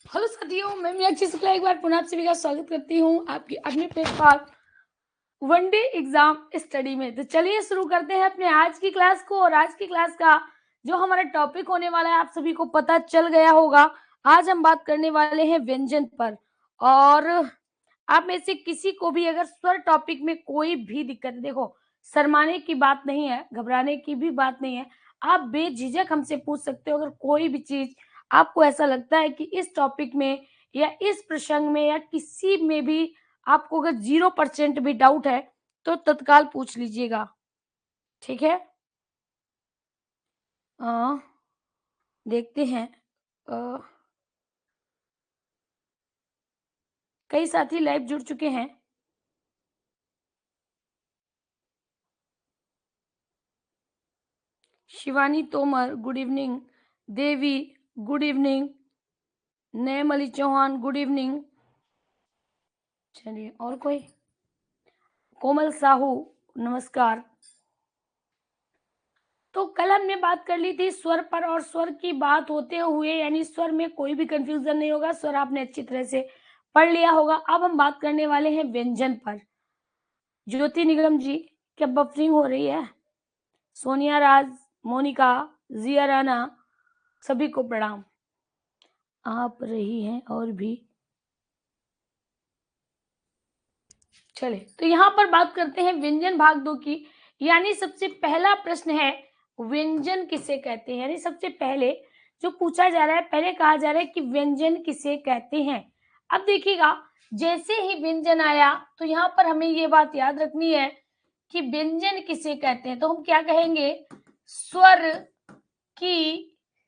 Hello साथियों, मैं मीनाक्षी शुक्ला एक बार पुनः आप सभी का स्वागत करती हूँ आपकी अपने प्लेटफॉर्म वनडे एग्जाम स्टडी में। तो चलिए शुरू करते हैं अपने आज की क्लास को। और आज की क्लास का जो हमारा टॉपिक होने वाला है आप सभी को पता चल गया होगा। आज हम बात करने वाले हैं व्यंजन पर। और आप में से किसी को भी अगर स्वर टॉपिक में कोई भी दिक्कत, देखो शर्माने की बात नहीं है, घबराने की भी बात नहीं है, आप बेझिझक हमसे पूछ सकते हो। अगर कोई भी चीज आपको ऐसा लगता है कि इस टॉपिक में या इस प्रसंग में या किसी में भी आपको अगर 0% भी डाउट है तो तत्काल पूछ लीजिएगा, ठीक है। देखते हैं। अ, कई साथी लाइव जुड़ चुके हैं। Shivani Tomar good evening, Devi good evening, Naymali Chauhan good evening. चलिए, और कोई? कोमल साहू नमस्कार। तो कल हमने बात कर ली थी स्वर पर, और स्वर की बात होते हुए यानी स्वर में कोई भी कंफ्यूजन नहीं होगा, स्वर आपने अच्छी तरह से पढ़ लिया होगा। अब हम बात करने वाले हैं व्यंजन पर। ज्योति निगम जी, क्या बफरिंग हो रही है? सोनिया राज, मोनिका, जिया राना, सभी को प्रणाम। आप रही हैं और भी। चले तो यहाँ पर बात करते हैं व्यंजन भाग 2 की। यानी सबसे पहला प्रश्न है व्यंजन किसे कहते हैं। यानी सबसे पहले जो पूछा जा रहा है, पहले कहा जा रहा है कि व्यंजन किसे कहते हैं। अब देखिएगा, जैसे ही व्यंजन आया तो यहाँ पर हमें ये बात याद रखनी है कि व्यंजन किसे कहते हैं। तो हम क्या कहेंगे? स्वर की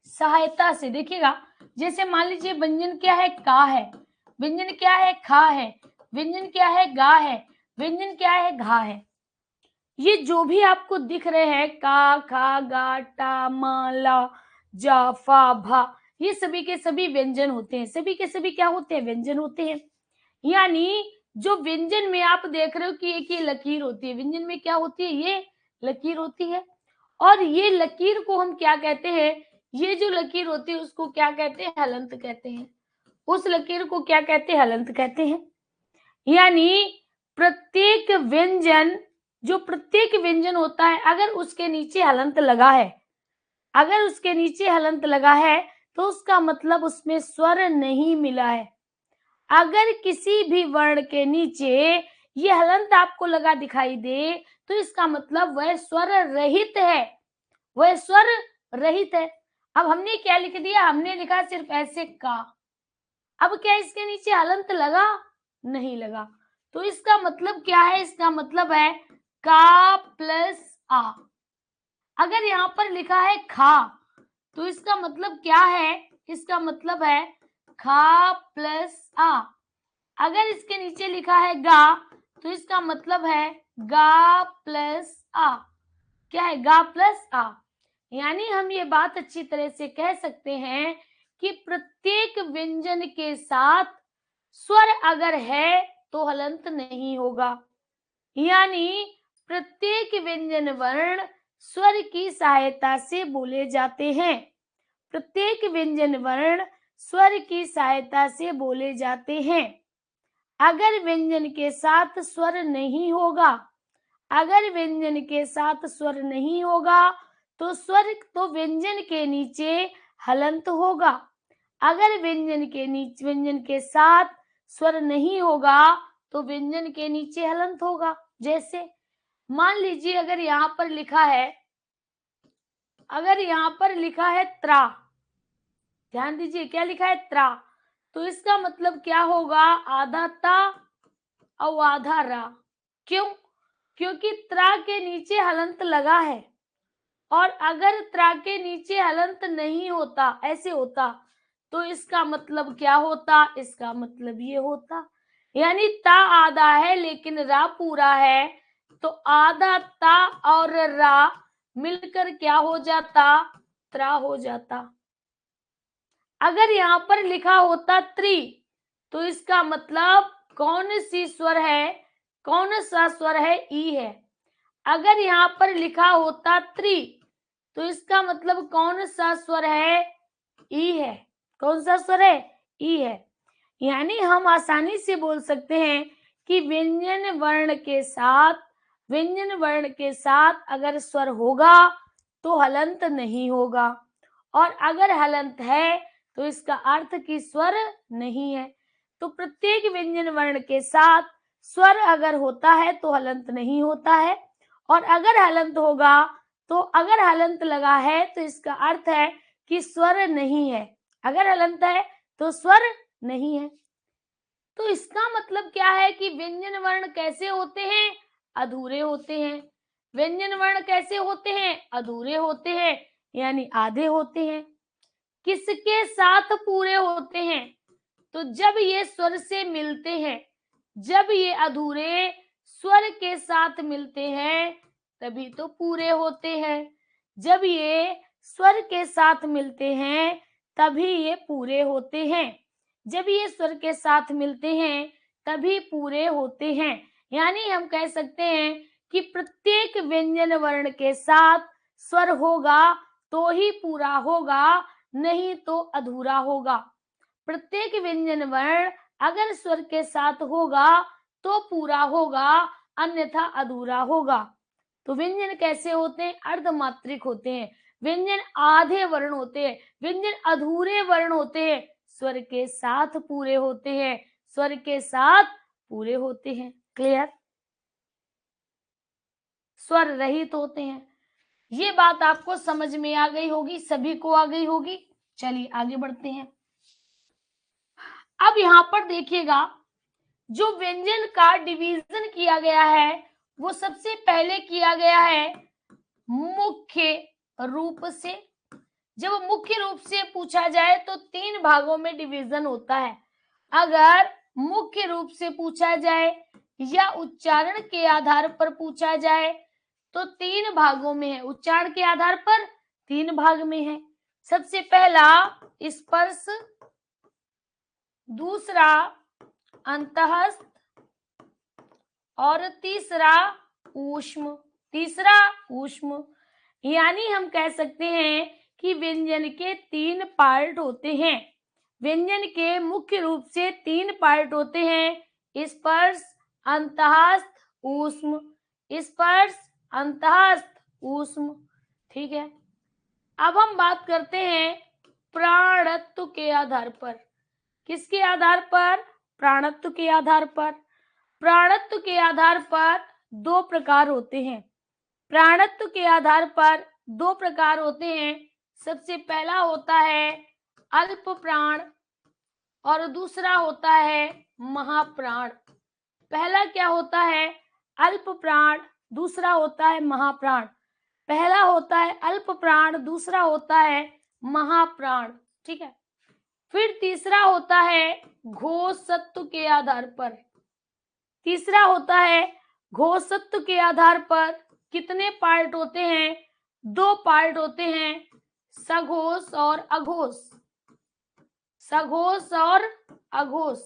सहायता से। देखिएगा, जैसे मान लीजिए व्यंजन क्या है? का है। व्यंजन क्या है? खा है। व्यंजन क्या है? गा है। व्यंजन क्या है? घा है। ये जो भी आपको दिख रहे हैं, का, खा, गा, टा, मा, ला, जा, फा, भा, ये सभी के सभी व्यंजन होते हैं। सभी के सभी क्या होते हैं? व्यंजन होते हैं। यानी जो व्यंजन में आप देख रहे हो कि एक ये लकीर होती है, व्यंजन में क्या होती है? ये लकीर होती है। और ये लकीर को हम क्या कहते हैं? ये जो लकीर होती है उसको क्या कहते हैं? हलंत कहते हैं। उस लकीर को क्या कहते हैं? हलंत कहते हैं। यानी प्रत्येक व्यंजन, जो प्रत्येक व्यंजन होता है, अगर उसके नीचे हलंत लगा है, अगर उसके नीचे हलंत लगा है तो उसका मतलब उसमें स्वर नहीं मिला है। अगर किसी भी वर्ण के नीचे ये हलंत आपको लगा दिखाई दे तो इसका मतलब वह स्वर रहित है, वह स्वर रहित है। अब हमने क्या लिख दिया? हमने लिखा सिर्फ ऐसे का। अब क्या इसके नीचे हलंत लगा? नहीं लगा। तो इसका मतलब क्या है? इसका मतलब है का प्लस आ। अगर यहाँ पर लिखा है खा तो इसका मतलब क्या है? इसका मतलब है खा प्लस आ। अगर इसके नीचे लिखा है गा तो इसका मतलब है गा प्लस आ। क्या है? गा प्लस आ। यानी हम ये बात अच्छी तरह से कह सकते हैं कि प्रत्येक व्यंजन के साथ स्वर अगर है तो हलंत नहीं होगा। यानी प्रत्येक व्यंजन वर्ण स्वर की सहायता से बोले जाते हैं। प्रत्येक व्यंजन वर्ण स्वर की सहायता से बोले जाते हैं। अगर व्यंजन के साथ स्वर नहीं होगा, अगर व्यंजन के साथ स्वर नहीं होगा तो व्यंजन के नीचे हलंत होगा। अगर व्यंजन के साथ स्वर नहीं होगा तो व्यंजन के नीचे हलंत होगा। जैसे मान लीजिए अगर यहाँ पर लिखा है, अगर यहाँ पर लिखा है त्रा, ध्यान दीजिए क्या लिखा है? त्रा। तो इसका मतलब क्या होगा? आधा ता और आधा रा। क्यों? क्योंकि त्रा के नीचे हलंत लगा है। और अगर त्रा के नीचे हलंत नहीं होता, ऐसे होता, तो इसका मतलब क्या होता? इसका मतलब ये होता, यानी ता आधा है लेकिन रा पूरा है, तो आधा ता और रा मिलकर क्या हो जाता? त्रा हो जाता। अगर यहाँ पर लिखा होता त्रि तो इसका मतलब कौन सी स्वर है? कौन सा स्वर है? ई है। अगर यहाँ पर लिखा होता त्रि तो इसका मतलब कौन सा स्वर है? ई है। कौन सा स्वर है? ई है। यानी हम आसानी से बोल सकते हैं कि व्यंजन वर्ण के साथ अगर स्वर होगा तो हलंत नहीं होगा, और अगर हलंत है तो इसका अर्थ कि स्वर नहीं है। तो प्रत्येक व्यंजन वर्ण के साथ स्वर अगर होता है तो हलंत नहीं होता है, और अगर हलंत होगा तो अगर हलंत लगा है तो इसका अर्थ है कि स्वर नहीं है। अगर हलंत है तो स्वर नहीं है। तो इसका मतलब क्या है कि व्यंजन वर्ण कैसे होते हैं? अधूरे होते हैं। व्यंजन वर्ण कैसे होते हैं? अधूरे होते हैं, यानी आधे होते हैं। किसके साथ पूरे होते हैं? तो जब ये स्वर से मिलते हैं, जब ये अधूरे स्वर के साथ मिलते हैं तभी तो पूरे होते हैं। जब ये स्वर के साथ मिलते हैं तभी ये पूरे होते हैं। जब ये स्वर के साथ मिलते हैं तभी पूरे होते हैं। यानी हम कह सकते हैं कि प्रत्येक व्यंजन वर्ण के साथ स्वर होगा तो ही पूरा होगा, नहीं तो अधूरा होगा। प्रत्येक व्यंजन वर्ण अगर स्वर के साथ होगा तो पूरा होगा, अन्यथा अधूरा होगा। तो व्यंजन कैसे होते हैं? अर्धमात्रिक होते हैं। व्यंजन आधे वर्ण होते हैं। व्यंजन अधूरे वर्ण होते हैं। स्वर के साथ पूरे होते हैं। स्वर के साथ पूरे होते हैं। क्लियर? स्वर रहित होते हैं। ये बात आपको समझ में आ गई होगी, सभी को आ गई होगी। चलिए आगे बढ़ते हैं। अब यहाँ पर देखिएगा, जो व्यंजन का डिवीजन किया गया है वो सबसे पहले किया गया है मुख्य रूप से। जब मुख्य रूप से पूछा जाए तो 3 भागों में डिवीजन होता है। अगर मुख्य रूप से पूछा जाए या उच्चारण के आधार पर पूछा जाए तो 3 भागों में है। उच्चारण के आधार पर 3 भाग में है। सबसे पहला स्पर्श, दूसरा अंतःस्थ और तीसरा ऊष्म। यानी हम कह सकते हैं कि व्यंजन के 3 पार्ट होते हैं। व्यंजन के मुख्य रूप से 3 पार्ट होते हैं: स्पर्श, अंतःस्थ, ऊष्म। स्पर्श, अंतःस्थ, ऊष्म। ठीक है। अब हम बात करते हैं प्राणत्व के आधार पर। किसके आधार पर? प्राणत्व के आधार पर। प्राणत्व के आधार पर 2 प्रकार होते हैं। प्राणत्व के आधार पर 2 प्रकार होते हैं। सबसे पहला होता है अल्प प्राण और दूसरा होता है महाप्राण। पहला क्या होता है? अल्प प्राण, दूसरा होता है महाप्राण। पहला होता है अल्प प्राण, दूसरा होता है महाप्राण। ठीक है। फिर तीसरा होता है घोषत्व के आधार पर। तीसरा होता है घोषत्व के आधार पर। कितने पार्ट होते हैं? 2 पार्ट होते हैं, सघोष और अघोष। सघोष और अघोष।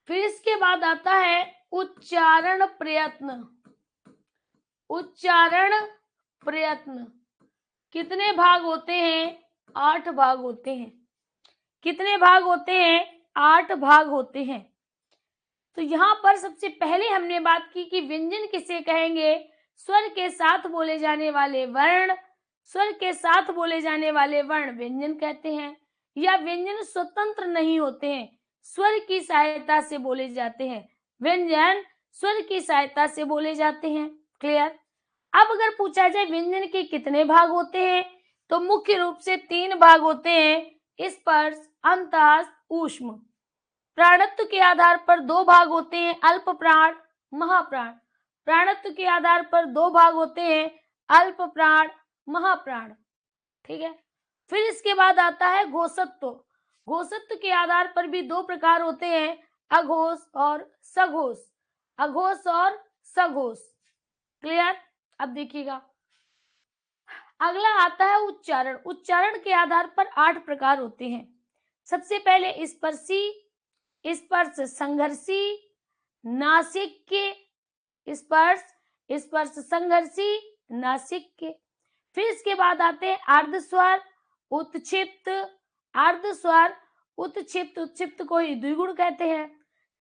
फिर इसके बाद आता है उच्चारण प्रयत्न। उच्चारण प्रयत्न। कितने भाग होते हैं? 8 भाग होते हैं। कितने भाग होते हैं? 8 भाग होते हैं। तो यहाँ पर सबसे पहले हमने बात की कि व्यंजन किसे कहेंगे? स्वर के साथ बोले जाने वाले वर्ण। स्वर के साथ बोले जाने वाले वर्ण व्यंजन कहते हैं। या व्यंजन स्वतंत्र नहीं होते हैं, स्वर की सहायता से बोले जाते हैं। व्यंजन स्वर की सहायता से बोले जाते हैं। क्लियर? अब अगर पूछा जाए व्यंजन के कितने भाग होते हैं, तो मुख्य रूप से 3 भाग होते हैं: स्पर्श, अंतःस्थ, ऊष्म। प्राणत्व के आधार पर 2 भाग होते हैं: अल्प प्राण, महाप्राण। प्राणत्व के आधार पर 2 भाग होते हैं: अल्प प्राण, महाप्राण। ठीक है। फिर इसके बाद आता है घोषत्व। घोषत्व के आधार पर भी 2 प्रकार होते हैं: अघोष और सघोष। अघोष और सघोष। क्लियर? अब देखिएगा, अगला आता है उच्चारण। उच्चारण के आधार पर 8 प्रकार होते हैं। सबसे पहले स्पर्शी, स्पर्श संघर्षी, नासिक्य। स्पर्श, स्पर्श संघर्षी, नासिक्य। फिर इसके बाद आते हैं अर्धस्वर, उत्क्षिप्त, अर्धस्वर उत्क्षिप्त, उत्क्षिप्त को ही द्विगुण कहते हैं।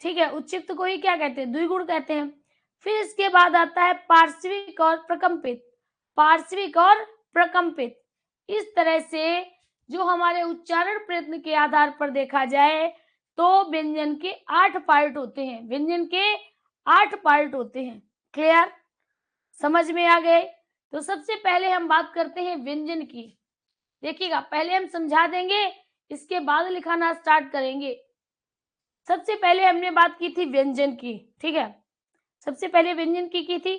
ठीक है, उत्क्षिप्त को ही क्या कहते हैं? द्विगुण कहते हैं। फिर इसके बाद आता है पार्श्विक और प्रकंपित। पार्श्विक और प्रकंपित, इस तरह से जो हमारे उच्चारण प्रयत्न के आधार पर देखा जाए तो व्यंजन के 8 पार्ट होते हैं। व्यंजन के 8 पार्ट होते हैं। क्लियर? समझ में आ गए? तो सबसे पहले हम बात करते हैं व्यंजन की। देखिएगा, पहले हम समझा देंगे, इसके बाद लिखाना स्टार्ट करेंगे। सबसे पहले हमने बात की थी व्यंजन की। ठीक है, सबसे पहले व्यंजन की थी।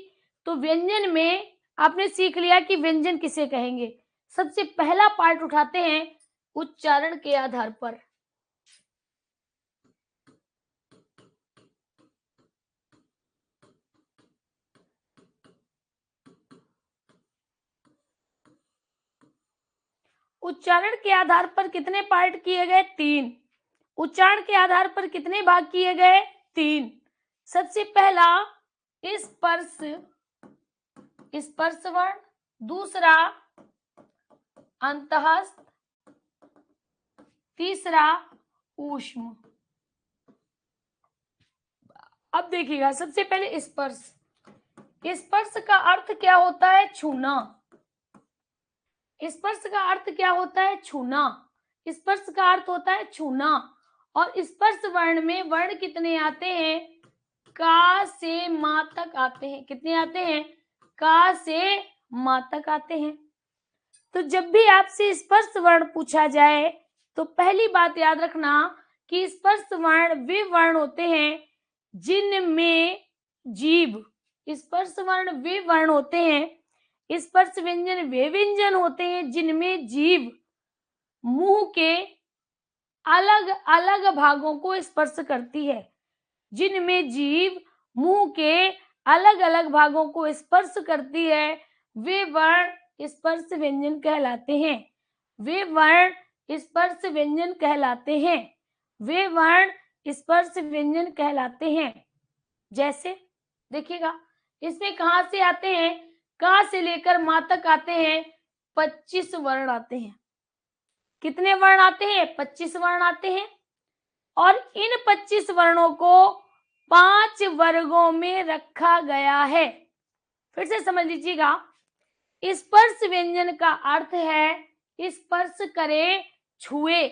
तो व्यंजन में आपने सीख लिया कि व्यंजन किसे कहेंगे। सबसे पहला पार्ट उठाते हैं उच्चारण के आधार पर। उच्चारण के आधार पर कितने पार्ट किए गए? 3। उच्चारण के आधार पर कितने भाग किए गए? 3। सबसे पहला स्पर्श, स्पर्श वर्ण। दूसरा अंतःस्थ। तीसरा ऊष्म। अब देखिएगा, सबसे पहले स्पर्श। स्पर्श का अर्थ क्या होता है? छूना। स्पर्श का अर्थ क्या होता है? छूना। स्पर्श का अर्थ होता है छूना। और स्पर्श वर्ण में वर्ण कितने आते हैं? का से मा तक आते हैं। कितने आते हैं? का से मा तक आते हैं। तो जब भी आपसे स्पर्श वर्ण पूछा जाए तो पहली बात याद रखना कि स्पर्श वर्ण वे वर्ण होते हैं जिनमें जीभ, स्पर्श वर्ण वे वर्ण होते हैं, स्पर्श व्यंजन वे व्यंजन होते हैं जिनमें जीभ मुंह के अलग अलग भागों को स्पर्श करती है। जिनमें जीभ मुंह के अलग अलग भागों को स्पर्श करती है वे वर्ण स्पर्श व्यंजन कहलाते हैं। वे वर्ण स्पर्श व्यंजन कहलाते हैं। वे वर्ण स्पर्श व्यंजन कहलाते हैं। जैसे देखिएगा, इसमें कहां से आते हैं? का से लेकर मा तक आते हैं 25 वर्ण आते हैं। कितने वर्ण आते हैं? 25 वर्ण आते हैं। और इन 25 वर्णों को 5 वर्गों में रखा गया है। फिर से समझ लीजिएगा, स्पर्श व्यंजन का अर्थ है स्पर्श करे, छुए।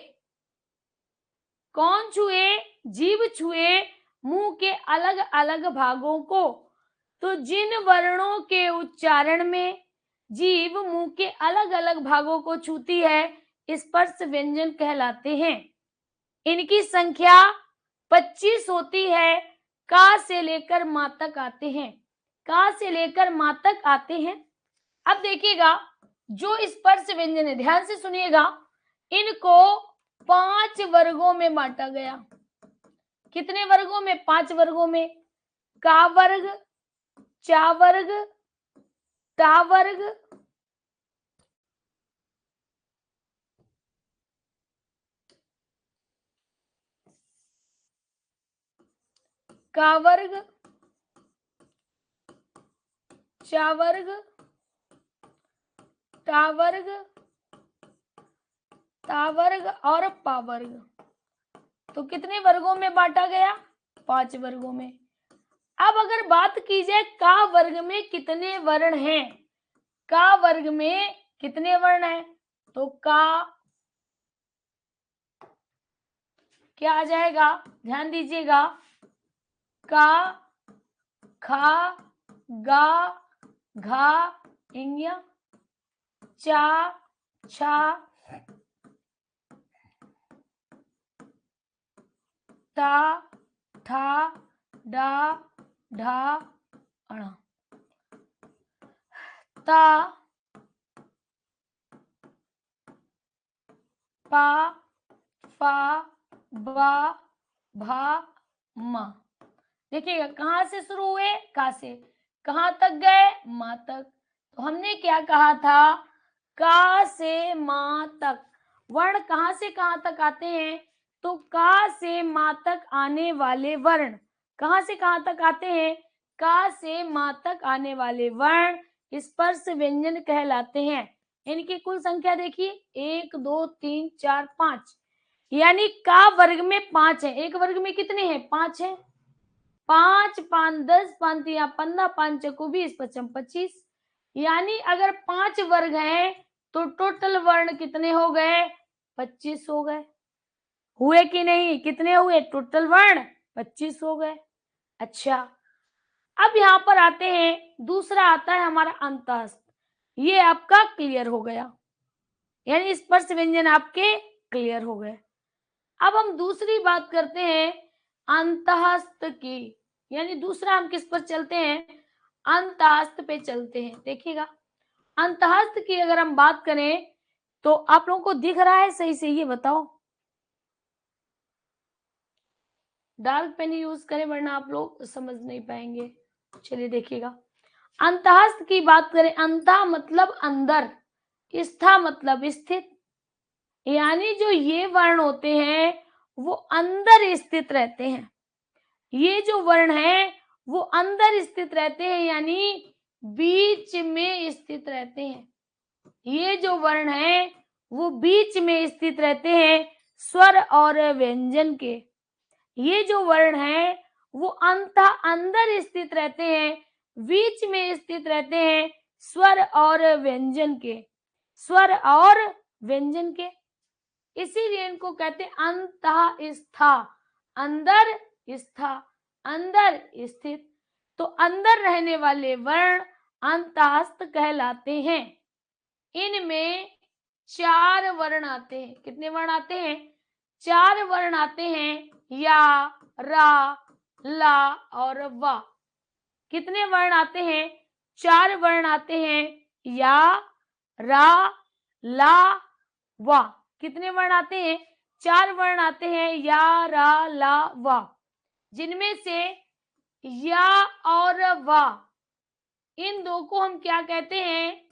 कौन छुए? जीभ छुए मुंह के अलग अलग भागों को। तो जिन वर्णों के उच्चारण में जीभ मुंह के अलग अलग भागों को छूती है स्पर्श व्यंजन कहलाते हैं। इनकी संख्या 25 होती है। का से लेकर मा तक आते हैं। का से लेकर मा तक आते हैं। अब देखिएगा, जो स्पर्श व्यंजन है, ध्यान से सुनिएगा, इनको 5 वर्गों में बांटा गया। कितने वर्गों में? 5 वर्गों में। का वर्ग, चा वर्ग, टा वर्ग, का वर्ग, चा वर्ग, टा वर्ग, ता वर्ग और पा वर्ग। तो कितने वर्गों में बांटा गया? 5 वर्गों में। अब अगर बात की जाए का वर्ग में कितने वर्ण हैं, का वर्ग में कितने वर्ण हैं, तो का क्या आ जाएगा? ध्यान दीजिएगा, का, खा, गा, घा, इंगिया, चा, छा, ता, ठा, डा, ढा, अणा। ता, पा, फा, बा, भा, मा। देखिएगा, कहां से शुरू हुए? का से। कहां तक गए? मा तक। तो हमने क्या कहा था? का से मा तक। वर्ण कहां से कहां तक आते हैं? तो का से मा तक आने वाले वर्ण कहां से कहां तक आते हैं? का से मा तक आने वाले वर्ण स्पर्श व्यंजन कहलाते हैं। इनकी कुल संख्या देखिए, 1 2 3 4 5। यानी का वर्ग में 5 है। एक वर्ग में कितने हैं? 5 है। 5 5 10 5 या 15 5 चको 20 पचम 25। यानी अगर 5 वर्ग हैं तो टोटल वर्ण कितने हो गए? 25 हो गए। हुए कि नहीं? कितने हुए टोटल वर्ण? 25 हो गए। अच्छा, अब यहां पर आते हैं, दूसरा आता है हमारा अंतःस्थ। ये आपका क्लियर हो गया, यानी स्पर्श व्यंजन आपके क्लियर हो गए। अब हम दूसरी बात करते हैं अंतःस्थ की, यानी दूसरा हम किस पर चलते हैं? अंतःस्थ पे चलते हैं। देखिएगा, अंतःस्थ की अगर हम बात करें तो आप लोगों को दिख रहा है सही से? ये बताओ। डार्क पेन यूज करें वरना आप लोग समझ नहीं पाएंगे। चलिए देखिएगा, अंतःस्थ की बात करें, अंतः मतलब अंदर, स्था मतलब स्थित, यानी जो ये वर्ण होते हैं वो अंदर स्थित रहते हैं। ये जो वर्ण है वो अंदर स्थित रहते हैं, यानी बीच में स्थित रहते हैं। ये जो वर्ण है वो बीच में स्थित रहते हैं स्वर और व्यंजन के। ये जो वर्ण है वो अंदर स्थित रहते हैं, बीच में स्थित रहते हैं स्वर और व्यंजन के। स्वर और व्यंजन के, इसीलिए इनको कहते हैं अंतःस्था, अंदर स्था, अंदर स्थित। तो अंदर रहने वाले वर्ण अंतःस्थ कहलाते हैं। इनमें 4 वर्ण आते हैं। कितने वर्ण आते हैं? 4 वर्ण आते हैं, या, रा, ला और वा। कितने वर्ण आते हैं? 4 वर्ण आते हैं, या, रा, ला, वा। कितने वर्ण आते हैं? 4 वर्ण आते हैं, या, रा, ला, वा, जिनमें से या और वा, इन दो को हम क्या कहते हैं?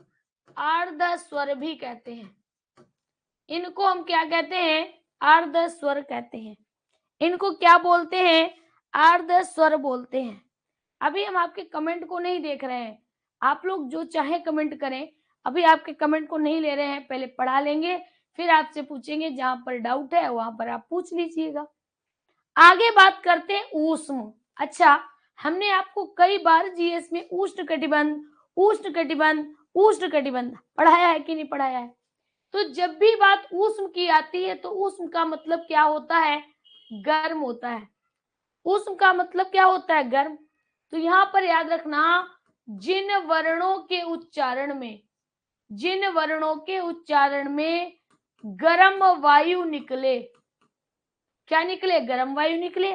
अर्ध स्वर भी कहते हैं। इनको हम क्या कहते हैं? अर्ध स्वर कहते हैं। इनको क्या बोलते हैं? अर्ध स्वर बोलते हैं। अभी हम आपके कमेंट को नहीं देख रहे हैं, आप लोग जो चाहे कमेंट करें, अभी आपके कमेंट को नहीं ले रहे हैं, पहले पढ़ा लेंगे फिर आपसे पूछेंगे, जहां पर डाउट है वहां पर आप पूछ लीजिएगा। आगे बात करते हैं ऊष्म। अच्छा, हमने आपको कई बार जीएस में उष्ण कटिबंध, उष्ण कटिबंध, उष्ण कटिबंध पढ़ाया है कि नहीं पढ़ाया है? तो जब भी बात ऊष्म की आती है तो ऊष्म का मतलब क्या होता है? गर्म होता है। ऊष्म का मतलब क्या होता है? गर्म। तो यहां पर याद रखना, जिन वर्णों के उच्चारण में, जिन वर्णों के उच्चारण में गर्म वायु निकले, क्या निकले? गर्म वायु निकले।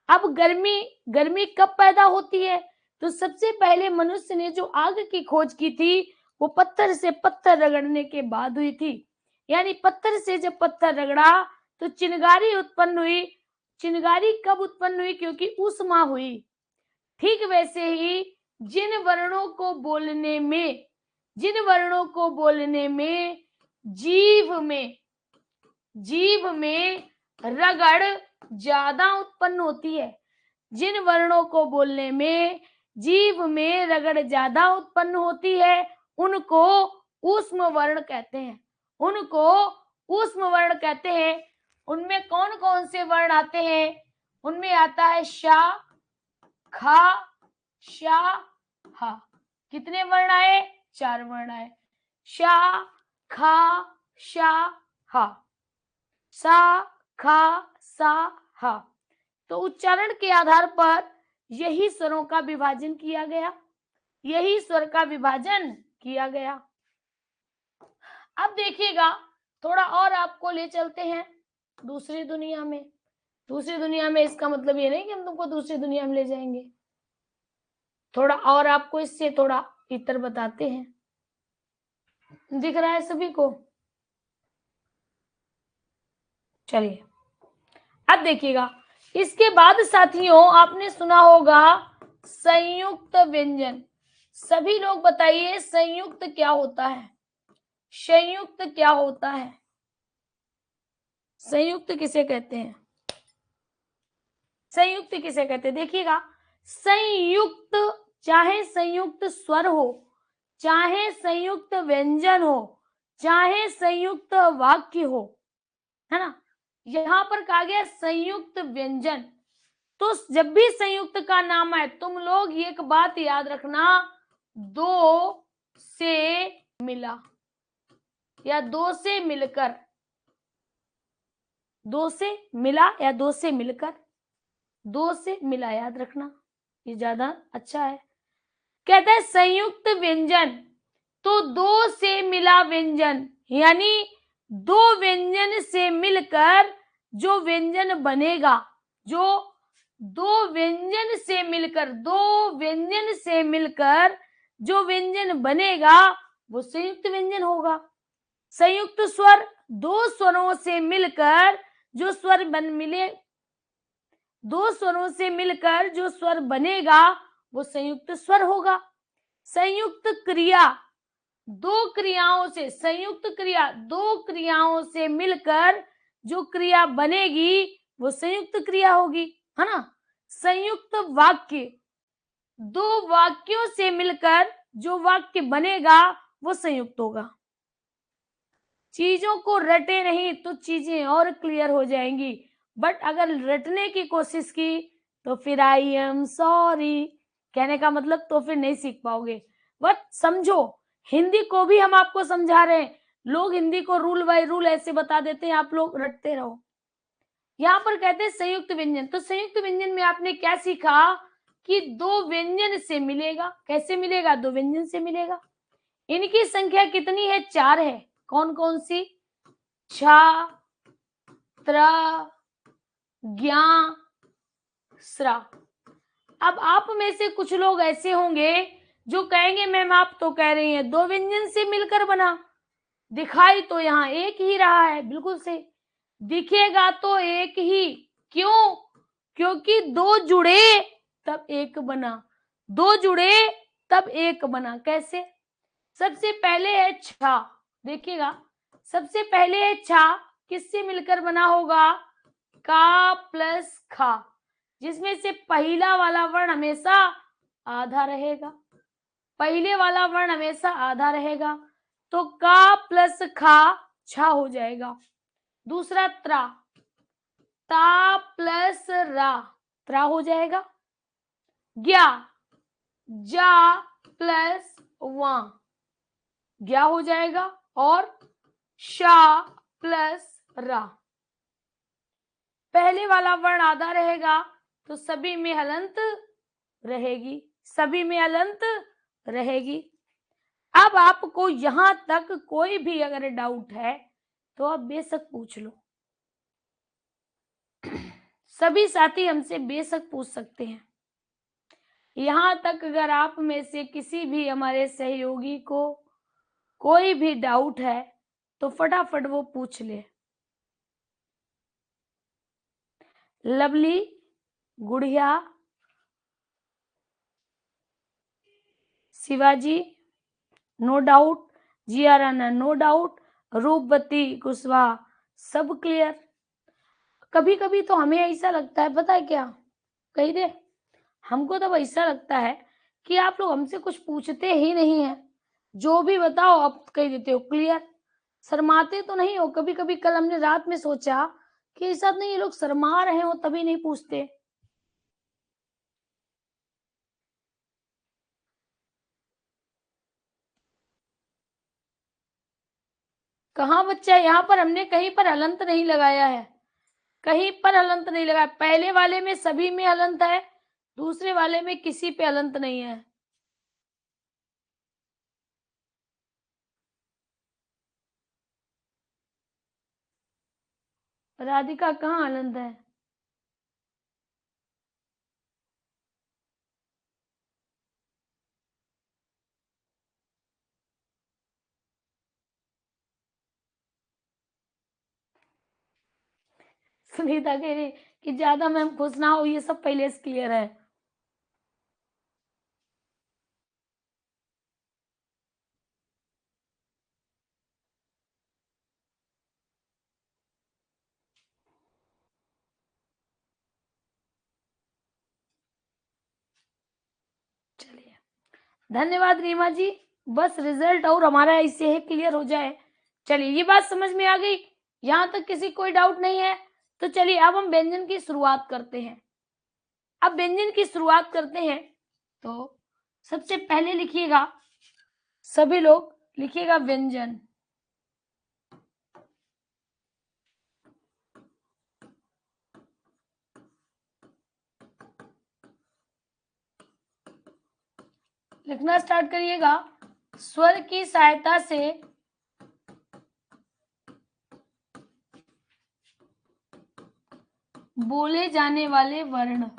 अब गर्मी कब पैदा होती है? तो सबसे पहले मनुष्य ने जो आग की खोज की थी वो पत्थर से पत्थर रगड़ने के बाद हुई थी। यानी पत्थर से जब पत्थर रगड़ा तो चिंगारी उत्पन्न हुई। चिंगारी कब उत्पन्न हुई? क्योंकि ऊष्मा हुई। ठीक वैसे ही जिन वर्णों को बोलने में, जिन वर्णों को बोलने में जीभ में रगड़ ज्यादा उत्पन्न होती है, जिन वर्णों को बोलने में जीभ में रगड़ ज्यादा उत्पन्न होती है उनको ऊष्म वर्ण कहते हैं। उनको ऊष्म वर्ण कहते हैं। उनमें कौन कौन से वर्ण आते हैं? उनमें आता है शा, खा, शा, हा। कितने वर्ण आए? 4 वर्ण आए, शा, खा, शा, हा। सा, खा, सा, हा। तो उच्चारण के आधार पर यही स्वरों का विभाजन किया गया, यही स्वर का विभाजन किया गया। अब देखिएगा, थोड़ा और आपको ले चलते हैं दूसरी दुनिया में। दूसरी दुनिया में इसका मतलब ये नहीं कि हम तुमको दूसरी दुनिया में ले जाएंगे, थोड़ा और आपको इससे थोड़ा इतर बताते हैं। दिख रहा है सभी को? चलिए अब देखिएगा, इसके बाद साथियों आपने सुना होगा संयुक्त व्यंजन। सभी लोग बताइए संयुक्त क्या होता है? संयुक्त क्या होता है? संयुक्त किसे कहते हैं? संयुक्त किसे कहते हैं? देखिएगा, संयुक्त, चाहे संयुक्त स्वर हो, चाहे संयुक्त व्यंजन हो, चाहे संयुक्त वाक्य हो, है ना, यहां पर कहा गया संयुक्त व्यंजन। तो जब भी संयुक्त का नाम आए तुम लोग एक बात याद रखना, दो से मिला या दो से मिलकर, दो से मिला या दो से मिलकर, दो से मिला याद रखना, ये ज्यादा अच्छा है। कहता है संयुक्त व्यंजन, तो दो से मिला व्यंजन, यानी दो व्यंजन से मिलकर जो व्यंजन बनेगा, जो दो व्यंजन से मिलकर, दो व्यंजन से मिलकर जो व्यंजन बनेगा वो संयुक्त व्यंजन होगा। संयुक्त स्वर, दो स्वरों से मिलकर जो स्वर मिले, दो स्वरों से मिलकर जो स्वर बनेगा वो संयुक्त स्वर होगा। संयुक्त क्रिया, दो क्रियाओं से, संयुक्त क्रिया दो क्रियाओं से मिलकर जो क्रिया बनेगी वो संयुक्त क्रिया होगी, है ना। संयुक्त वाक्य, दो वाक्यों से मिलकर जो वाक्य बनेगा वो संयुक्त होगा। चीजों को रटे नहीं तो चीजें और क्लियर हो जाएंगी, बट अगर रटने की कोशिश की तो फिर आई एम सॉरी कहने का मतलब तो फिर नहीं सीख पाओगे। बट समझो, हिंदी को भी हम आपको समझा रहे हैं, लोग हिंदी को रूल बाय रूल ऐसे बता देते हैं, आप लोग रटते रहो। यहाँ पर कहते हैं संयुक्त व्यंजन, तो संयुक्त व्यंजन में आपने क्या सीखा कि दो व्यंजन से मिलेगा। कैसे मिलेगा? दो व्यंजन से मिलेगा। इनकी संख्या कितनी है? चार है। कौन कौन सी? छ, त्र, ज्ञा, स्रा। अब आप में से कुछ लोग ऐसे होंगे जो कहेंगे मैम आप तो कह रही हैं दो व्यंजन से मिलकर बना, दिखाई तो यहाँ एक ही रहा है। बिल्कुल सही, दिखेगा तो एक ही। क्यों? क्योंकि दो जुड़े तब एक बना, दो जुड़े तब एक बना। कैसे? सबसे पहले है छा, देखिएगा सबसे पहले है छा, किससे मिलकर बना होगा? का प्लस खा, जिसमें से पहला वाला वर्ण हमेशा आधा रहेगा, पहले वाला वर्ण हमेशा आधा रहेगा, तो का प्लस खा छा हो जाएगा। दूसरा त्रा, ता प्लस रा, त्रा हो जाएगा। ज्ञा, जा प्लस वा, ज्ञा हो जाएगा। और शा प्लस रा, पहले वाला वर्ण आधा रहेगा तो सभी में हलंत रहेगी, सभी में हलंत रहेगी। अब आपको यहां तक कोई भी अगर डाउट है तो आप बेशक पूछ लो, सभी साथी हमसे बेशक पूछ सकते हैं। यहां तक अगर आप में से किसी भी हमारे सहयोगी को कोई भी डाउट है तो फटाफट वो पूछ ले। लवली, गुड़िया, शिवाजी नो डाउट, जिया राणा नो डाउट, रूपवती कुशवाहा सब क्लियर। कभी कभी तो हमें ऐसा लगता है, पता है क्या कही दे, हमको तब ऐसा लगता है कि आप लोग हमसे कुछ पूछते ही नहीं है, जो भी बताओ आप कह देते हो क्लियर। शर्माते तो नहीं हो? कभी कभी कल हमने रात में सोचा कि ऐसा नहीं, ये लोग शर्मा रहे हो तभी नहीं पूछते। कहाँ बच्चा? यहाँ पर हमने कहीं पर हलंत नहीं लगाया है, कहीं पर हलंत नहीं लगाया। पहले वाले में सभी में हलंत है, दूसरे वाले में किसी पे हलंत नहीं है। राधिका कहाँ हलंत है? सुनीता कह रही कि ज्यादा मैम खुश ना हो, ये सब पहले से क्लियर है। चलिए, धन्यवाद रीमा जी, बस रिजल्ट और हमारा इससे ही क्लियर हो जाए। चलिए, ये बात समझ में आ गई? यहाँ तक किसी कोई डाउट नहीं है? तो चलिए अब हम व्यंजन की शुरुआत करते हैं। अब व्यंजन की शुरुआत करते हैं तो सबसे पहले लिखिएगा, सभी लोग लिखिएगा व्यंजन। लिखना स्टार्ट करिएगा। स्वर की सहायता से बोले जाने वाले वर्ण,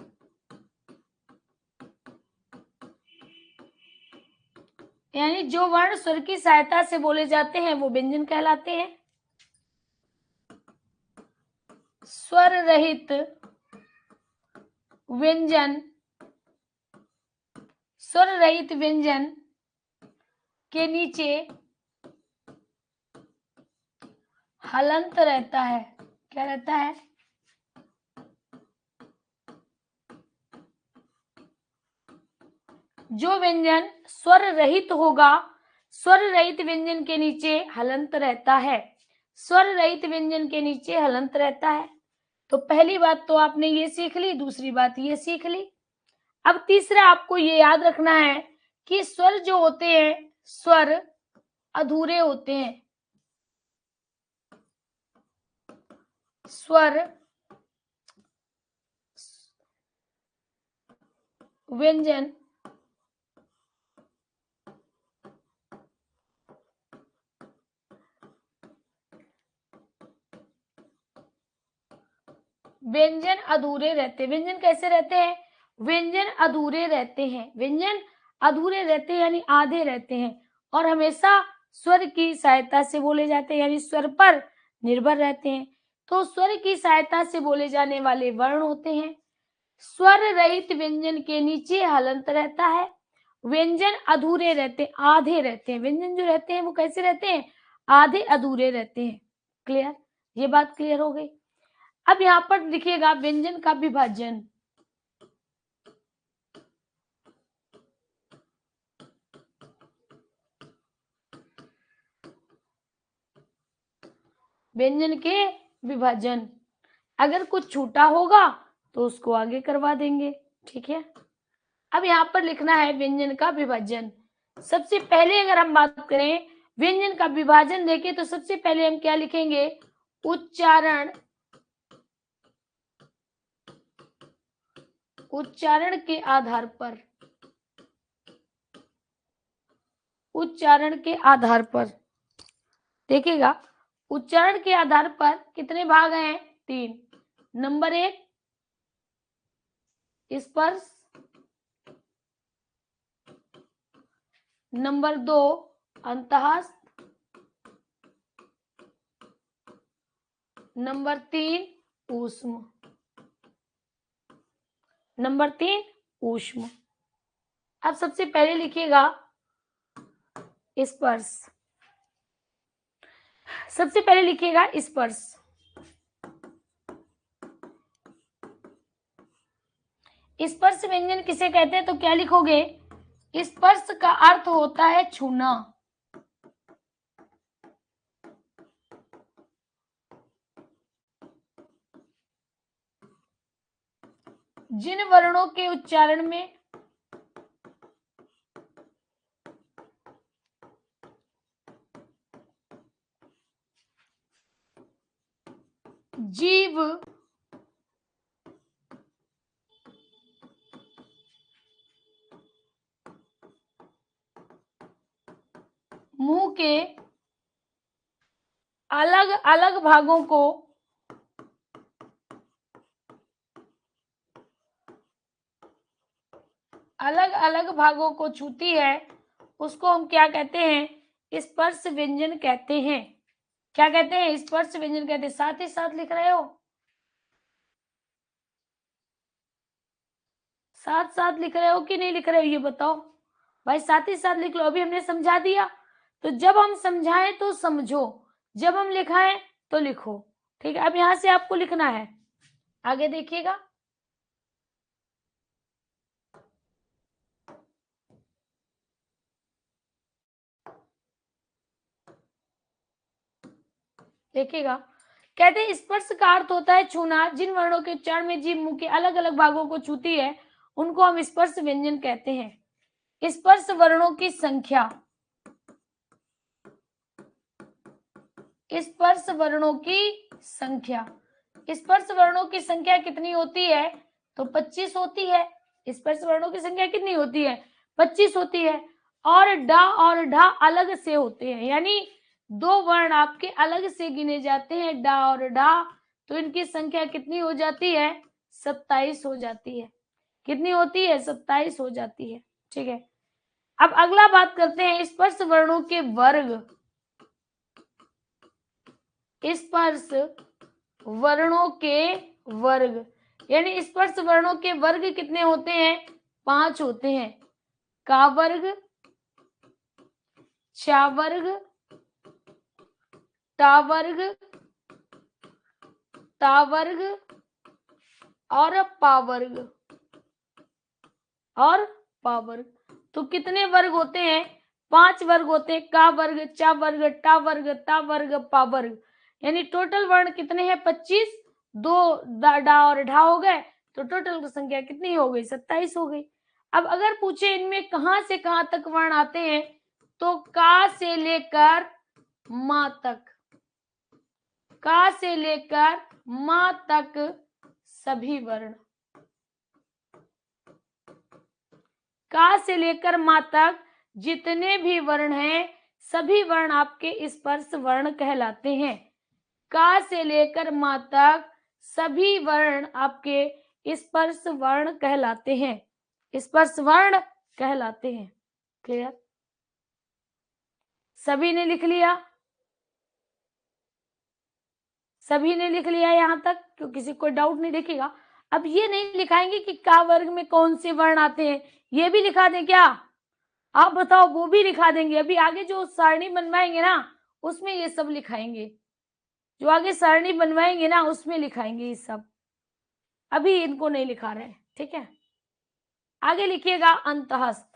यानी जो वर्ण स्वर की सहायता से बोले जाते हैं वो व्यंजन कहलाते हैं। स्वर रहित व्यंजन, स्वर रहित व्यंजन के नीचे हलंत रहता है। क्या रहता है? जो व्यंजन स्वर रहित होगा, स्वर रहित व्यंजन के नीचे हलंत रहता है। स्वर रहित व्यंजन के नीचे हलंत रहता है। तो पहली बात तो आपने ये सीख ली, दूसरी बात ये सीख ली। अब तीसरा आपको ये याद रखना है कि स्वर जो होते हैं, स्वर अधूरे होते हैं। स्वर व्यंजन व्यंजन अधूरे रहते हैं। व्यंजन कैसे रहते हैं? व्यंजन अधूरे रहते हैं। व्यंजन अधूरे रहते हैं यानी आधे रहते हैं और हमेशा स्वर की सहायता से बोले जाते हैं, यानी स्वर पर निर्भर रहते हैं। तो स्वर की सहायता से बोले जाने वाले वर्ण होते हैं। स्वर रहित व्यंजन के नीचे हलंत रहता है। व्यंजन अधूरे रहते हैं, आधे रहते हैं। व्यंजन जो रहते हैं वो कैसे रहते हैं? आधे अधूरे रहते हैं। क्लियर? ये बात क्लियर हो गई। अब यहाँ पर लिखिएगा व्यंजन का विभाजन। व्यंजन के विभाजन, अगर कुछ छूटा होगा तो उसको आगे करवा देंगे। ठीक है, अब यहाँ पर लिखना है व्यंजन का विभाजन। सबसे पहले अगर हम बात करें व्यंजन का विभाजन देखें तो सबसे पहले हम क्या लिखेंगे? उच्चारण, उच्चारण के आधार पर, उच्चारण के आधार पर देखिएगा। उच्चारण के आधार पर कितने भाग हैं? 3। नंबर 1 स्पर्श, नंबर 2 अंतःस्थ, नंबर 3 ऊष्म, नंबर 3 ऊष्म। अब सबसे पहले लिखिएगा स्पर्श। सबसे पहले लिखिएगा स्पर्श। स्पर्श व्यंजन किसे कहते हैं? तो क्या लिखोगे? स्पर्श का अर्थ होता है छूना। जिन वर्णों के उच्चारण में जीव मुंह के अलग अलग भागों को अलग अलग भागों को छूती है उसको हम क्या कहते हैं? स्पर्श व्यंजन कहते हैं। क्या कहते हैं? स्पर्श व्यंजन कहते हैं। साथ ही साथ लिख रहे हो? साथ साथ लिख रहे हो कि नहीं लिख रहे हो ये बताओ भाई। साथ ही साथ लिख लो। अभी हमने समझा दिया, तो जब हम समझाएं तो समझो, जब हम लिखाएं तो लिखो। ठीक है, अब यहां से आपको लिखना है। आगे देखिएगा। देखिएगा कहते हैं स्पर्श का अर्थ होता है छूना। जिन वर्णों के उच्चारण में जीभ मुंह के अलग अलग भागों को छूती है उनको हम स्पर्श व्यंजन कहते हैं। स्पर्श वर्णों की संख्या, स्पर्श वर्णों की संख्या, स्पर्श वर्णों की संख्या कितनी होती है? तो 25 होती है। स्पर्श वर्णों की संख्या कितनी होती है? 25 होती है। और डा और ढा अलग से होते हैं, यानी दो वर्ण आपके अलग से गिने जाते हैं, डा और ढा, तो इनकी संख्या कितनी हो जाती है? 27 हो जाती है। कितनी होती है? 27 हो जाती है। ठीक है, अब अगला बात करते हैं स्पर्श वर्णों के वर्ग। स्पर्श वर्णों के वर्ग, यानी स्पर्श वर्णों के वर्ग कितने होते हैं? 5 होते हैं। का वर्ग, चा वर्ग, टा वर्ग, ता वर्ग और पा वर्ग, और पा वर्ग। तो कितने वर्ग होते हैं? 5 वर्ग होते हैं। का वर्ग, चा वर्ग, टा वर्ग, ता वर्ग, पा वर्ग, यानी टोटल वर्ण कितने हैं? 25। दो डा और ढा हो गए, तो टोटल संख्या कितनी हो गई? 27 हो गई। अब अगर पूछे इनमें कहां से कहां तक वर्ण आते हैं, तो का से लेकर मां तक, का से लेकर मां तक सभी वर्ण, का से लेकर मां तक जितने भी वर्ण हैं सभी वर्ण आपके स्पर्श वर्ण कहलाते हैं। का से लेकर मां तक सभी वर्ण आपके स्पर्श वर्ण कहलाते हैं, स्पर्श वर्ण कहलाते हैं। क्लियर? सभी ने लिख लिया? सभी ने लिख लिया यहां तक? क्यों किसी को डाउट नहीं दिखेगा। अब ये नहीं लिखाएंगे कि का वर्ग में कौन से वर्ण आते हैं, ये भी लिखा दें क्या? आप बताओ, वो भी लिखा देंगे। अभी आगे जो सारणी बनवाएंगे ना उसमें ये सब लिखाएंगे, जो आगे सारणी बनवाएंगे ना उसमें लिखाएंगे ये सब, अभी इनको नहीं लिखा रहे। ठीक है, आगे लिखिएगा अंतःस्थ।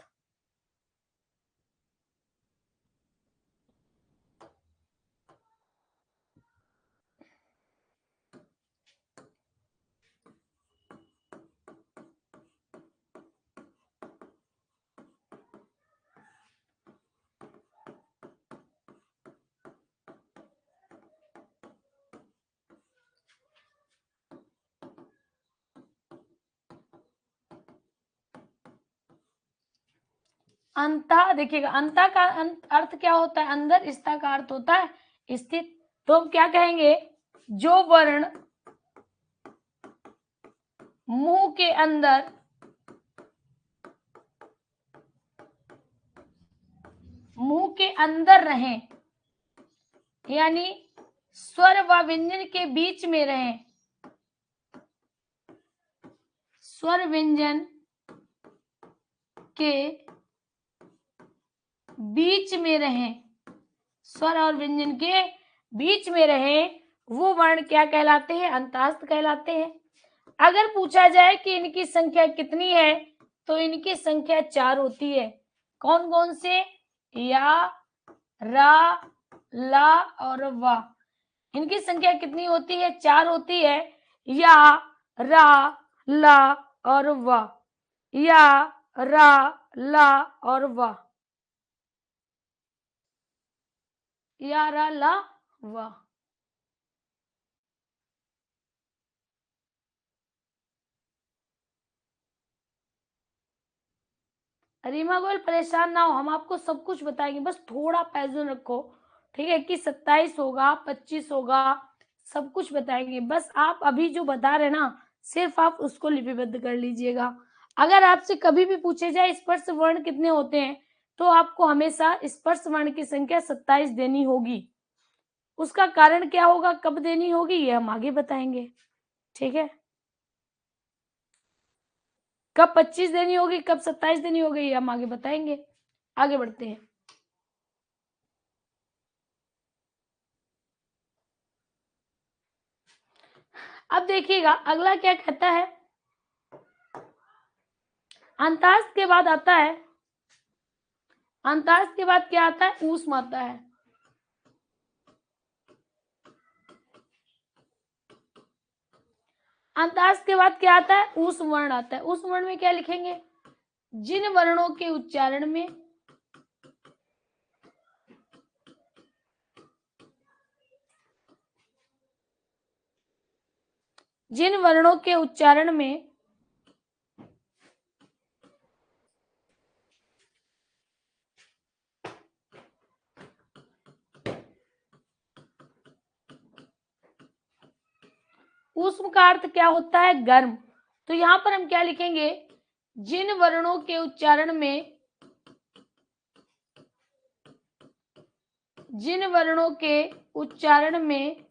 अंतः, देखिएगा अंतः का अर्थ क्या होता है? अंदर। स्था का अर्थ होता है स्थित। तो हम क्या कहेंगे? जो वर्ण मुंह के अंदर, मुंह के अंदर रहें, यानी स्वर व व्यंजन के बीच में रहें, स्वर व्यंजन के बीच में रहें, स्वर और व्यंजन के बीच में रहें, वो वर्ण क्या कहलाते हैं? अंतःस्थ कहलाते हैं। अगर पूछा जाए कि इनकी संख्या कितनी है, तो इनकी संख्या 4 होती है। कौन कौन से? या, रा, ला और वा। इनकी संख्या कितनी होती है? 4 होती है। या, रा, ला और वा, या, रा, ला और वा, या, रा, ला, वा। रीमा गोयल, परेशान ना हो, हम आपको सब कुछ बताएंगे, बस थोड़ा पैजन रखो। ठीक है, कि 27 होगा, 25 होगा, सब कुछ बताएंगे। बस आप अभी जो बता रहे ना सिर्फ आप उसको लिपिबद्ध कर लीजिएगा। अगर आपसे कभी भी पूछे जाए स्पर्श वर्ण कितने होते हैं, तो आपको हमेशा स्पर्श वर्ण की संख्या 27 देनी होगी। उसका कारण क्या होगा, कब देनी होगी, ये हम आगे बताएंगे। ठीक है, कब 25 देनी होगी, कब 27 देनी होगी, ये हम आगे बताएंगे। आगे बढ़ते हैं। अब देखिएगा अगला क्या कहता है। अंतःस्थ के बाद आता है, अंतःस्थ के बाद क्या आता है? ऊष्म आता है। अंतास के बाद क्या आता है? उस वर्ण आता है। उस वर्ण में क्या लिखेंगे? जिन वर्णों के उच्चारण में जिन वर्णों के उच्चारण में ऊष्म का अर्थ क्या होता है? गर्म। तो यहां पर हम क्या लिखेंगे? जिन वर्णों के उच्चारण में जिन वर्णों के उच्चारण में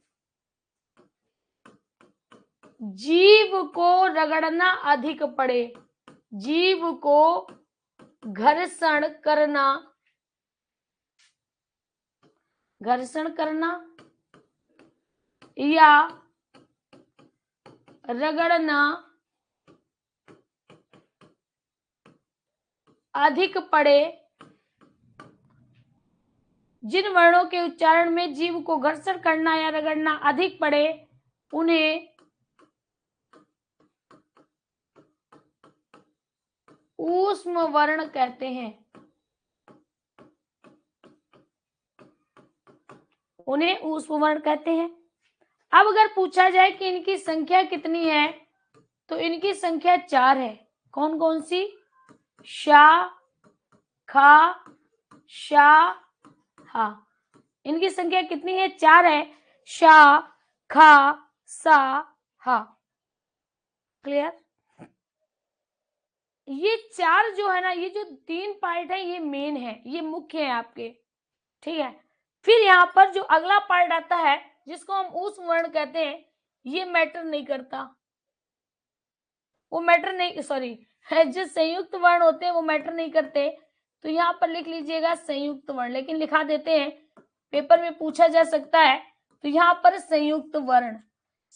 जीव को रगड़ना अधिक पड़े, जीव को घर्षण करना या रगड़ना अधिक पड़े, जिन वर्णों के उच्चारण में जीव को घर्षण करना या रगड़ना अधिक पड़े, उन्हें ऊष्म वर्ण कहते हैं। उन्हें ऊष्म वर्ण कहते हैं। अब अगर पूछा जाए कि इनकी संख्या कितनी है, तो इनकी संख्या 4 है। कौन कौन सी? शा, खा, शा, हा। इनकी संख्या कितनी है? 4 है। शा, खा, सा, हा। क्लियर? ये 4 जो है ना, ये जो 3 पार्ट है, ये मेन है, ये मुख्य है आपके। ठीक है। फिर यहाँ पर जो अगला पार्ट आता है, जिसको हम ऊष्म वर्ण कहते हैं, ये मैटर नहीं करता। वो मैटर नहीं, सॉरी, जो संयुक्त वर्ण होते हैं वो मैटर नहीं करते। तो यहाँ पर लिख लीजिएगा संयुक्त वर्ण, लेकिन लिखा देते हैं, पेपर में पूछा जा सकता है। तो यहाँ पर संयुक्त वर्ण,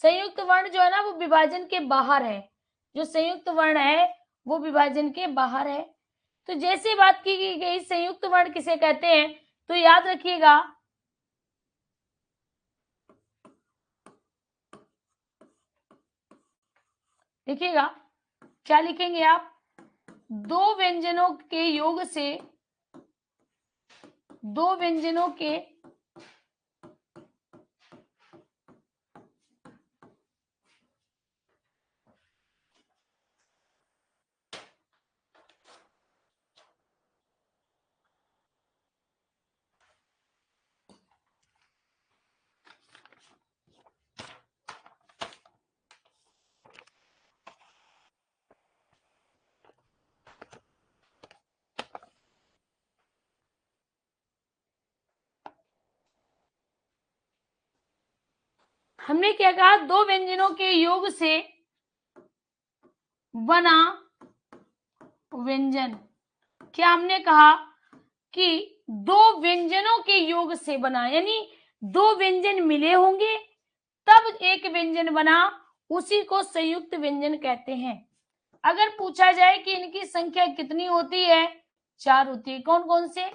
संयुक्त वर्ण जो है ना, वो विभाजन के बाहर है। जो संयुक्त वर्ण है वो विभाजन के बाहर है। तो जैसे बात की गई संयुक्त वर्ण किसे कहते हैं, तो याद रखिएगा, लिखिएगा, क्या लिखेंगे आप? दो व्यंजनों के योग से, दो व्यंजनों के हमने क्या कहा? दो व्यंजनों के योग से बना व्यंजन। क्या हमने कहा? कि दो व्यंजनों के योग से बना, यानी दो व्यंजन मिले होंगे तब एक व्यंजन बना, उसी को संयुक्त व्यंजन कहते हैं। अगर पूछा जाए कि इनकी संख्या कितनी होती है? 4 होती है। कौन कौन से?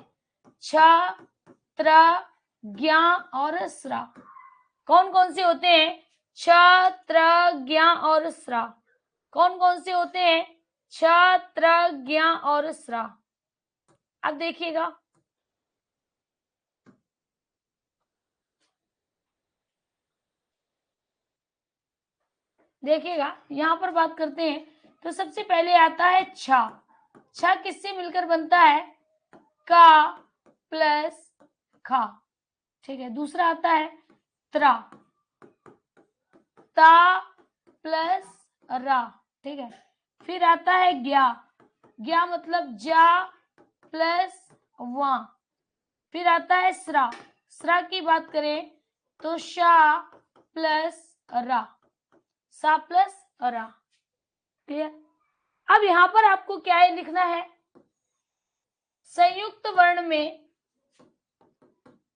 छ, त्र, ज्ञा और स्रा। कौन कौन से होते हैं? छ, त्र, ज्ञा और स्रा। कौन कौन से होते हैं? छ, त्र, ज्ञा और स्रा। अब देखिएगा, देखिएगा यहां पर बात करते हैं। तो सबसे पहले आता है छ। छ किससे मिलकर बनता है? का प्लस खा। ठीक है। दूसरा आता है त्रा, ता प्लस रा। ठीक है। फिर आता है ज्ञा, ज्ञा मतलब जा प्लस वा। फिर आता है स्रा, स्रा की बात करें तो शा प्लस रा, सा प्लस रा। क्लियर? अब यहां पर आपको क्या है लिखना है? संयुक्त वर्ण में,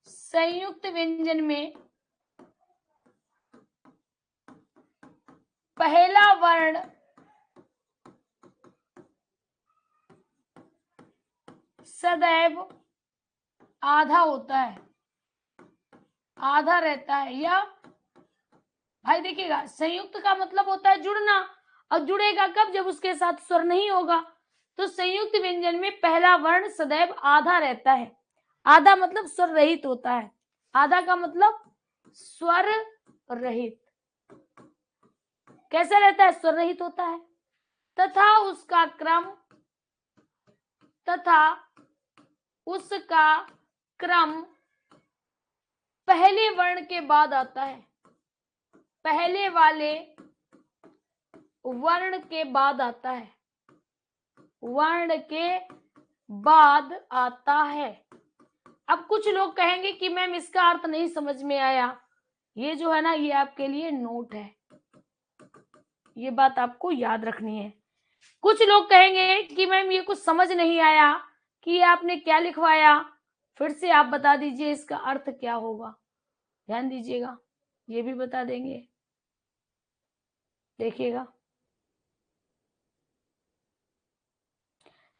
संयुक्त व्यंजन में पहला वर्ण सदैव आधा होता है, आधा रहता है, या भाई देखिएगा, संयुक्त का मतलब होता है जुड़ना, और जुड़ेगा कब, जब उसके साथ स्वर नहीं होगा। तो संयुक्त व्यंजन में पहला वर्ण सदैव आधा रहता है। आधा मतलब स्वर रहित होता है। आधा का मतलब स्वर रहित। कैसा रहता है, स्वर रहित होता है। तथा उसका क्रम पहले वर्ण के बाद आता है। पहले वाले वर्ण के बाद आता है। वर्ण के बाद आता है। अब कुछ लोग कहेंगे कि मैम इसका अर्थ नहीं समझ में आया। ये जो है ना, ये आपके लिए नोट है, ये बात आपको याद रखनी है। कुछ लोग कहेंगे कि मैम ये कुछ समझ नहीं आया कि ये आपने क्या लिखवाया, फिर से आप बता दीजिए इसका अर्थ क्या होगा। ध्यान दीजिएगा, ये भी बता देंगे। देखिएगा,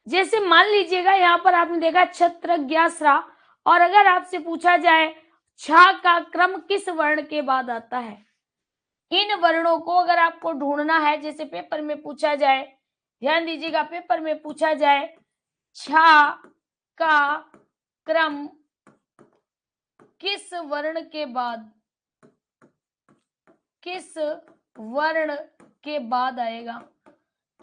जैसे मान लीजिएगा यहाँ पर आपने देखा छत्र ज्ञासरा, और अगर आपसे पूछा जाए छा का क्रम किस वर्ण के बाद आता है, इन वर्णों को अगर आपको ढूंढना है, जैसे पेपर में पूछा जाए, ध्यान दीजिएगा, पेपर में पूछा जाए छा का क्रम किस वर्ण के बाद, किस वर्ण के बाद आएगा,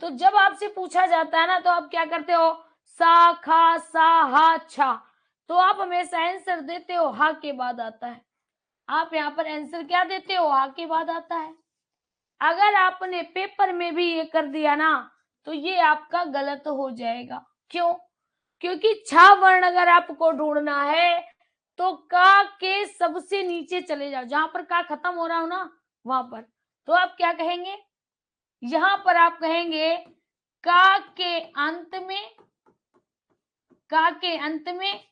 तो जब आपसे पूछा जाता है ना, तो आप क्या करते हो, सा खा सा हा छा, तो आप हमेशा आंसर देते हो हा के बाद आता है। आप यहाँ पर आंसर क्या देते हो, हा के बाद आता है। अगर आपने पेपर में भी ये कर दिया ना, तो ये आपका गलत हो जाएगा। क्यों? क्योंकि छा वर्ण अगर आपको ढूंढना है तो का के सबसे नीचे चले जाओ, जहां पर का खत्म हो रहा हो ना, वहां पर। तो आप क्या कहेंगे, यहां पर आप कहेंगे का के अंत में, का के अंत में,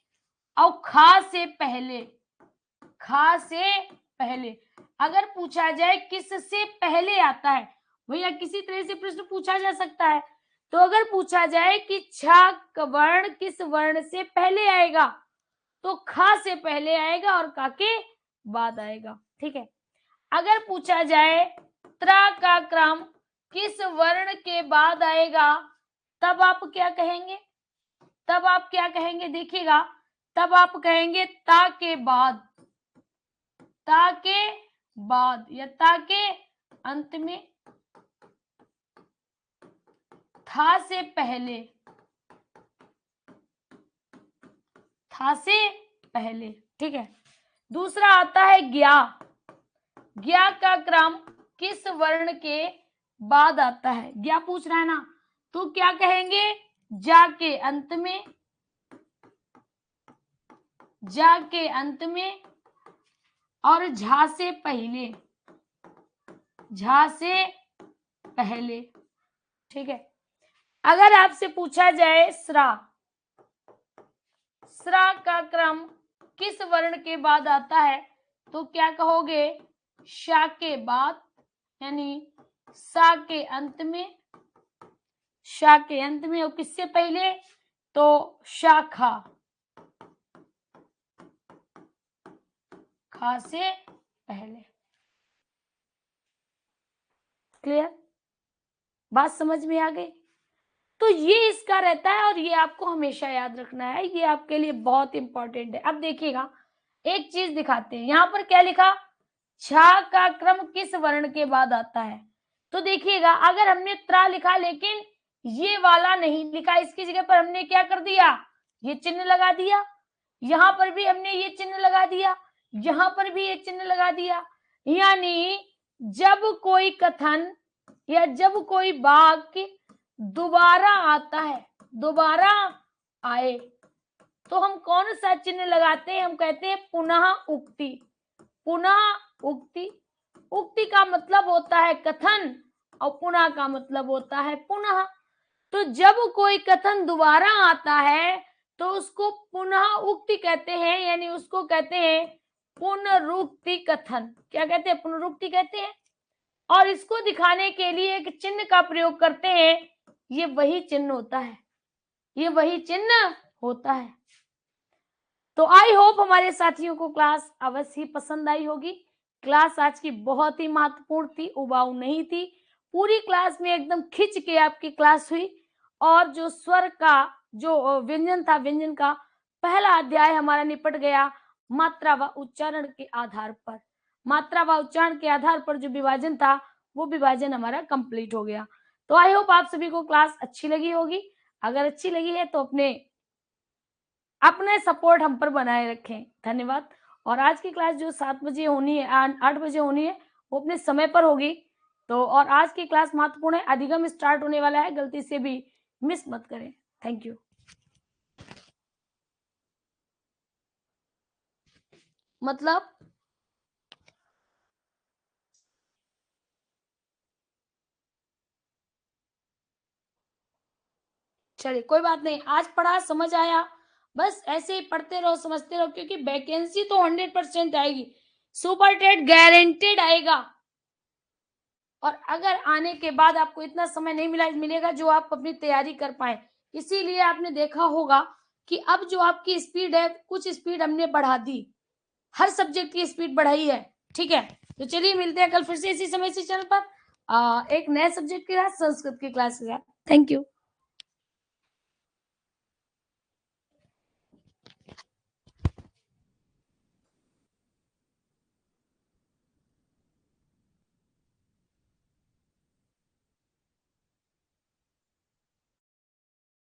और खा से पहले, खा से पहले। अगर पूछा जाए किससे पहले आता है, भैया किसी तरह से प्रश्न पूछा जा सकता है, तो अगर पूछा जाए कि छा वर्ण किस वर्ण से पहले आएगा, तो खा से पहले आएगा और का के बाद आएगा। ठीक है। अगर पूछा जाए त्रा का क्रम किस वर्ण के बाद आएगा, तब आप क्या कहेंगे, तब आप क्या कहेंगे, देखिएगा, तब आप कहेंगे ता के बाद, ता के बाद या ता के अंत में, था से पहले, था से पहले। ठीक है। दूसरा आता है ज्ञा। ज्ञा का क्रम किस वर्ण के बाद आता है, ज्ञा पूछ रहा है ना, तो क्या कहेंगे, जा के अंत में, जा के अंत में, और झा से पहले, झा से पहले। ठीक है। अगर आपसे पूछा जाए स्रा, स्रा का क्रम किस वर्ण के बाद आता है, तो क्या कहोगे, शा के बाद, यानी सा के अंत में, शा के अंत में, और किससे पहले, तो शाखा, खा से पहले। क्लियर, बात समझ में आ गई। तो ये इसका रहता है, और ये आपको हमेशा याद रखना है, ये आपके लिए बहुत इंपॉर्टेंट है। अब देखिएगा, एक चीज दिखाते हैं, यहां पर क्या लिखा, छा का क्रम किस वर्ण के बाद आता है, तो देखिएगा, अगर हमने त्रा लिखा लेकिन ये वाला नहीं लिखा, इसकी जगह पर हमने क्या कर दिया, ये चिन्ह लगा दिया, यहां पर भी हमने ये चिन्ह लगा दिया, यहां पर भी ये चिन्ह लगा दिया, यानी जब कोई कथन या जब कोई वाक्य दोबारा आता है, दोबारा आए, तो हम कौन सा चिन्ह लगाते हैं, हम कहते हैं पुनः उक्ति। पुनः उक्ति, उक्ति का मतलब होता है कथन, और पुनः का मतलब होता है पुनः। तो जब कोई कथन दोबारा आता है तो उसको पुनः उक्ति कहते हैं, यानी उसको कहते हैं पुनरुक्ति कथन। क्या कहते हैं, पुनरुक्ति कहते हैं। और इसको दिखाने के लिए एक चिन्ह का प्रयोग करते हैं, ये वही चिन्ह होता है, ये वही चिन्ह होता है। तो आई होप हमारे साथियों को क्लास अवश्य ही पसंद आई होगी। क्लास आज की बहुत ही महत्वपूर्ण थी, उबाऊ नहीं थी। पूरी क्लास में एकदम खिंच के आपकी क्लास हुई और जो स्वर का जो व्यंजन था, व्यंजन का पहला अध्याय हमारा निपट गया मात्रा व उच्चारण के आधार पर। मात्रा व उच्चारण के आधार पर जो विभाजन था, वो विभाजन हमारा कंप्लीट हो गया। तो आई होप आप सभी को क्लास अच्छी लगी होगी। अगर अच्छी लगी है तो अपने सपोर्ट हम पर बनाए रखें। धन्यवाद। और आज की क्लास जो 7 बजे होनी है, 8 बजे होनी है, वो अपने समय पर होगी। तो और आज की क्लास महत्वपूर्ण है, अधिगम स्टार्ट होने वाला है, गलती से भी मिस मत करें। Thank you. मतलब चलिए कोई बात नहीं, आज पढ़ा समझ आया, बस ऐसे ही पढ़ते रहो, समझते रहो, क्योंकि वैकेंसी तो 100% आएगी, सुपर टेट गारंटेड आएगा। और अगर आने के बाद आपको इतना समय नहीं मिलेगा जो आप अपनी तैयारी कर पाए। इसीलिए आपने देखा होगा कि अब जो आपकी स्पीड है, कुछ स्पीड हमने बढ़ा दी, हर सब्जेक्ट की स्पीड बढ़ाई है। ठीक है, तो चलिए मिलते हैं कल फिर से इसी समय इसी चैनल पर एक नए सब्जेक्ट के साथ, संस्कृत की क्लास के साथ। Thank you.